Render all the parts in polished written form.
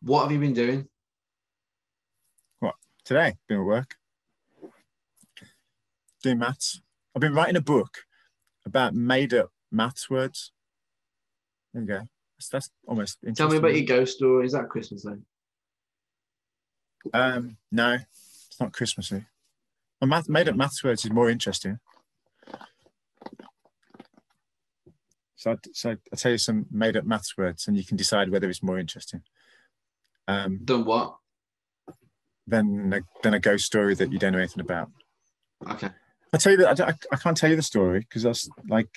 What have you been doing? What? Today? Been at work. Doing maths. I've been writing a book about made-up maths words. There you go. That's almost interesting. Tell me about your ghost story. Is that Christmas Day? No, it's not Christmassy. Made-up maths words is more interesting. So I'll tell you some made-up maths words, and you can decide whether it's more interesting. Done what? Than a ghost story that you don't know anything about. Okay. I'll tell you that I can't tell you the story because that's like,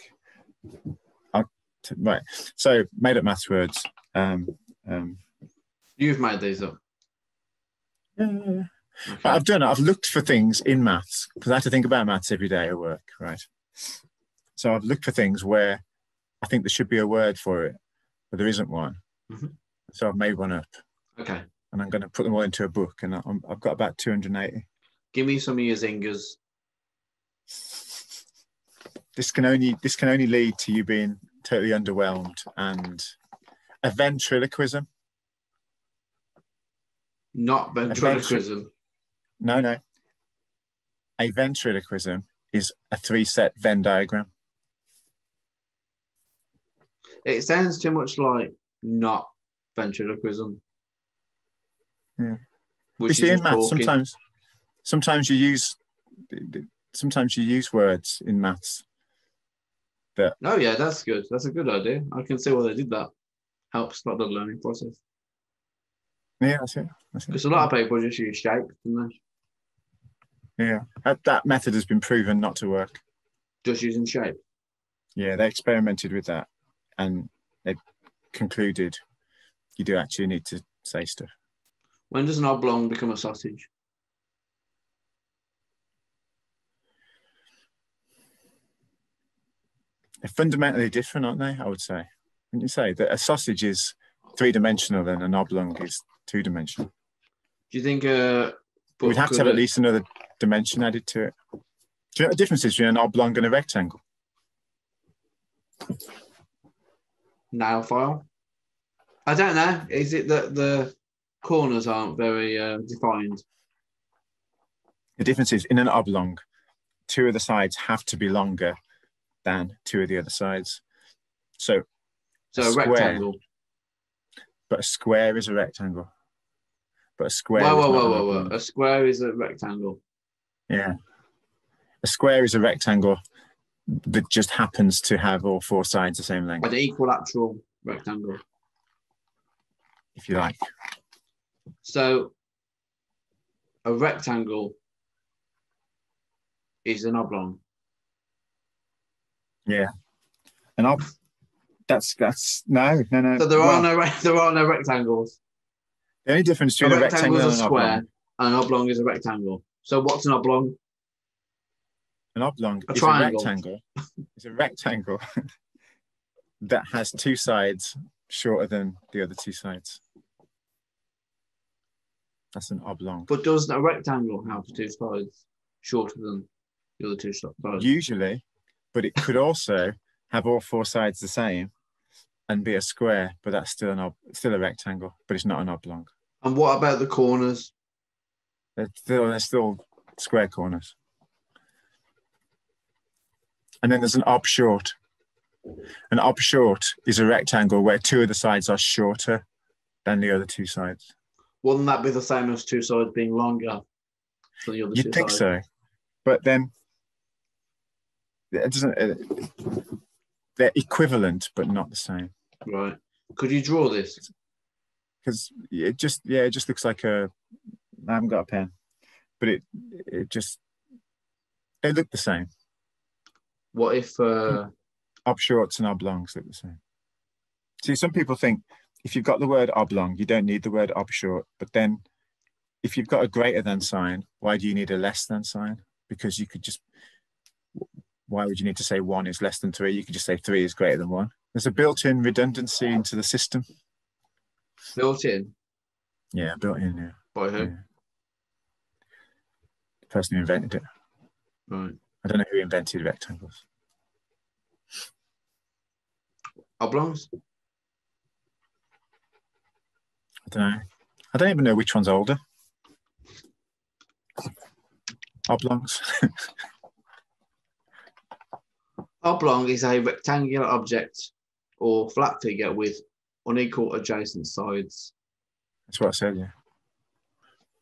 right. So made-up maths words. You've made these up. Yeah. Okay. I've looked for things in maths because I have to think about maths every day at work, right? So I've looked for things where I think there should be a word for it, but there isn't one. Mm-hmm. So I've made one up. Okay. And I'm going to put them all into a book, and I've got about 280. Give me some of your zingers. This can only lead to you being totally underwhelmed and a ventriloquism. Not ventriloquism. No. A ventriloquism is a 3-set Venn diagram. It sounds too much like not ventriloquism. Yeah. You see, in maths, sometimes you use words in maths that. Oh yeah, that's good. That's a good idea. I can see why they did that. Helps like the learning process. Yeah, that's it. Because a lot of people just use shapes, don't they? Yeah, that method has been proven not to work. Just using shape. Yeah, they experimented with that, and they concluded you do actually need to say stuff. When does an oblong become a sausage? They're fundamentally different, aren't they? I would say. Wouldn't you say that a sausage is 3-dimensional and an oblong is 2-dimensional? Do you think we'd have to have at least another dimension added to it? Do you know what the difference is between an oblong and a rectangle? Nail file? I don't know. Is it that the corners aren't very defined? The difference is in an oblong, 2 of the sides have to be longer than 2 of the other sides. So a square, rectangle. But a square is a rectangle. But a square whoa. A square is a rectangle. Yeah. A square is a rectangle that just happens to have all 4 sides the same length. An equilateral rectangle. If you like. So a rectangle is an oblong. Yeah. That's no. So there are no rectangles. The only difference between a rectangle and is a square, and an oblong is a rectangle. So what's an oblong? An oblong is triangle. A rectangle. It's a rectangle that has 2 sides shorter than the other 2 sides. That's an oblong. But does a rectangle have 2 sides shorter than the other 2 sides? Usually, but it could also have all 4 sides the same and be a square, but that's still a rectangle, but it's not an oblong. And what about the corners? They're still square corners. And then there's an obshort. An obshort is a rectangle where 2 of the sides are shorter than the other 2 sides. Wouldn't that be the same as 2 sides being longer than the other 2 sides? You'd think so. But then it doesn't. They're equivalent, but not the same. Right. Could you draw this? Because it just looks like I haven't got a pen, but it they look the same. What if obshorts and oblongs look the same? See, some people think if you've got the word oblong, you don't need the word obshort. But then if you've got a greater than sign, why do you need a less than sign? Because you could just, why would you need to say 1 is less than 3? You could just say 3 is greater than 1. There's a built-in redundancy into the system. Built in? Yeah, built in, yeah. By who? Yeah. The person who invented it. Right. I don't know who invented rectangles. Oblongs? I don't know. I don't even know which one's older. Oblongs. Oblong is a rectangular object or flat figure with unequal adjacent sides. That's what I said, yeah.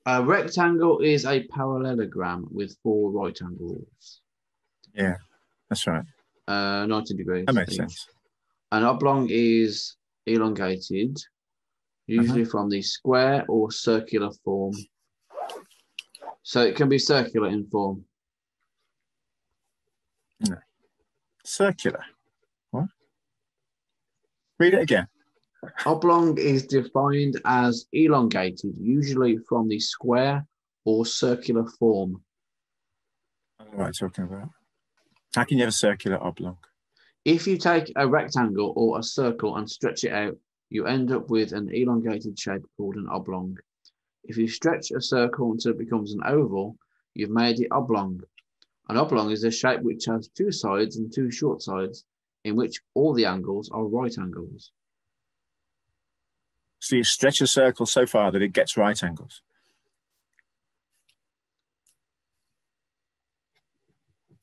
A rectangle is a parallelogram with 4 right angles. Yeah, that's right. 90 degrees. That makes each. sense. An oblong is elongated, usually from the square or circular form. So it can be circular in form. No. Circular. What? Read it again. Oblong is defined as elongated, usually from the square or circular form. I don't know what you're talking about. How can you have a circular oblong? If you take a rectangle or a circle and stretch it out, you end up with an elongated shape called an oblong. If you stretch a circle until it becomes an oval, you've made it oblong. An oblong is a shape which has 2 sides and 2 short sides, in which all the angles are right angles. So you stretch a circle so far that it gets right angles.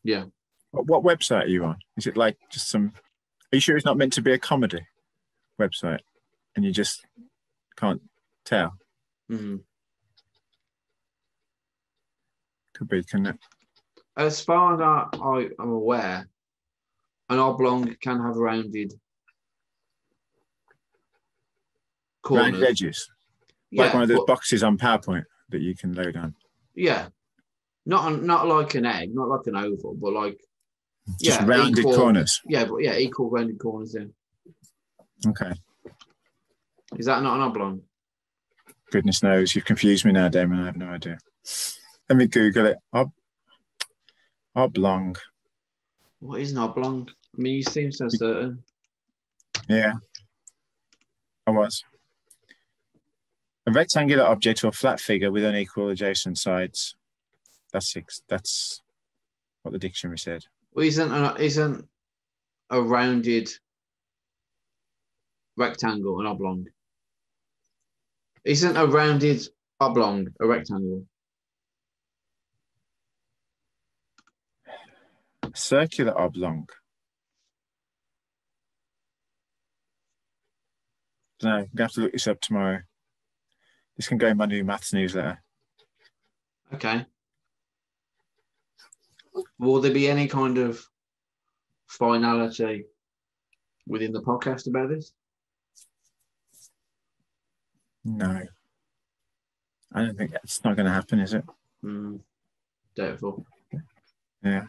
Yeah. What website are you on? Is it like just some... Are you sure it's not meant to be a comedy website and you just can't tell? Mm-hmm. Could be, couldn't it? As far as I am aware, an oblong can have rounded corners. Rounded edges. Yeah, Like one of those boxes on PowerPoint that you can load on. Yeah. Not like an egg, not like an oval, but like just rounded equal, corners. Yeah, but yeah, equal rounded corners then. Okay. Is that not an oblong? Goodness knows. You've confused me now, Damon. I have no idea. Let me Google it. Oblong. What is an oblong? I mean, you seem so certain. Yeah, I was. A rectangular object or flat figure with unequal adjacent sides. That's what the dictionary said. Well, isn't a rounded rectangle an oblong? Isn't a rounded oblong a rectangle? Circular oblong. No, I'm gonna have to look this up tomorrow. This can go in my new maths newsletter. Okay. Will there be any kind of finality within the podcast about this? No. I don't think that's not going to happen, is it? Doubtful. Yeah.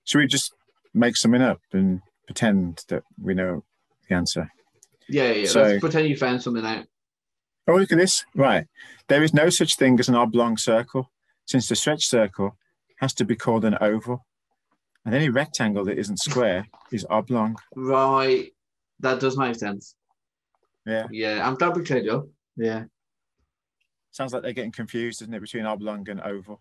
Should we just make something up and pretend that we know the answer? Yeah. So, let's pretend you found something out. Oh, look at this. Right. There is no such thing as an oblong circle, since the stretched circle has to be called an oval. And any rectangle that isn't square is oblong. Right. That does make sense. Yeah. Yeah, I'm glad we cleared up. Yeah. Sounds like they're getting confused, isn't it, between oblong and oval?